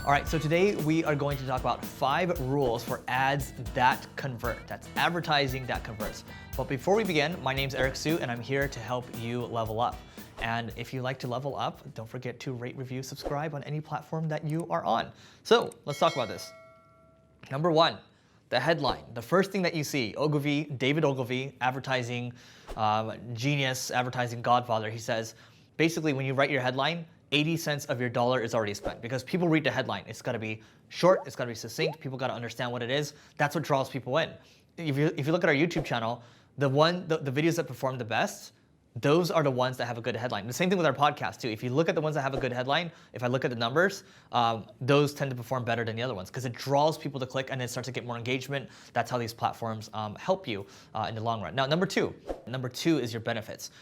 All right, so today we are going to talk about 5 rules for ads that convert. That's advertising that converts. But before we begin, my name's Eric Siu and I'm here to help you level up. And if you like to level up, don't forget to rate, review, subscribe on any platform that you are on. So let's talk about this. Number 1, the headline. The first thing that you see, Ogilvy, David Ogilvy, advertising genius, advertising godfather, he says, basically when you write your headline, 80 cents of your dollar is already spent because people read the headline. It's got to be short, it's got to be succinct, people got to understand what it is. That's what draws people in. If you look at our YouTube channel, the videos that perform the best, those are the ones that have a good headline. The same thing with our podcast too. If you look at the ones that have a good headline, if I look at the numbers, those tend to perform better than the other ones because it draws people to click and it starts to get more engagement. That's how these platforms help you in the long run. Now, number two is your benefits.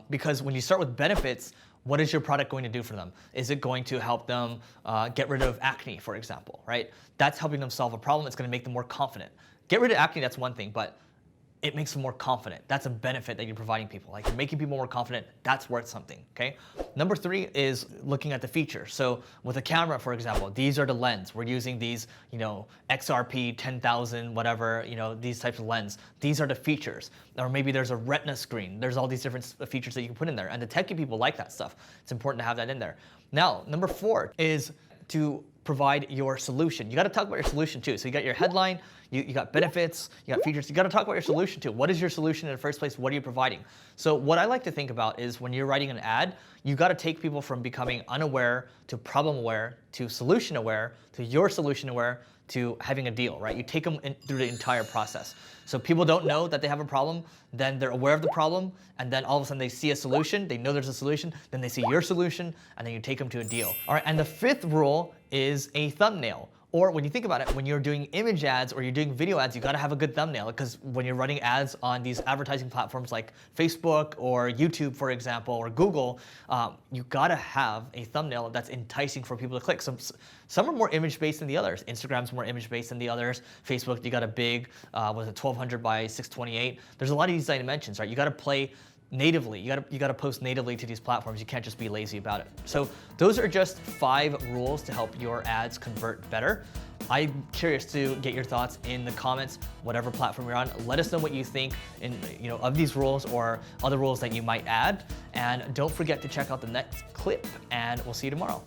Because when you start with benefits, what is your product going to do for them? Is it going to help them get rid of acne, for example, right? That's helping them solve a problem. It's going to make them more confident. Get rid of acne, that's one thing, but it makes them more confident. That's a benefit that you're providing people. Like you're making people more confident, that's worth something, okay? Number 3 is looking at the features. So with a camera, for example, these are the lens. We're using these, XRP 10,000, whatever, these types of lens. These are the features. Or maybe there's a retina screen. There's all these different features that you can put in there. And the techie people like that stuff. It's important to have that in there. Now, number 4 is to provide your solution. You got to talk about your solution too. So you got your headline, you got benefits, you got features. You got to talk about your solution too. What is your solution in the first place? What are you providing? So what I like to think about is when you're writing an ad, you got to take people from becoming unaware to problem aware to solution aware to your solution aware to having a deal, right? You take them through the entire process. So people don't know that they have a problem, then they're aware of the problem, and then all of a sudden they see a solution, they know there's a solution, then they see your solution, and then you take them to a deal. All right, and the 5th rule is a thumbnail. Or when you think about it, when you're doing image ads or you're doing video ads, you gotta have a good thumbnail because when you're running ads on these advertising platforms like Facebook or YouTube, for example, or Google, you gotta have a thumbnail that's enticing for people to click. Some are more image-based than the others. Instagram's more image-based than the others. Facebook, you got a big, 1200 by 628. There's a lot of these dimensions, right? You gotta play natively. You gotta post natively to these platforms. You can't just be lazy about it. So those are just 5 rules to help your ads convert better. I'm curious to get your thoughts in the comments, whatever platform you're on. Let us know what you think of these rules or other rules that you might add. And don't forget to check out the next clip, and we'll see you tomorrow.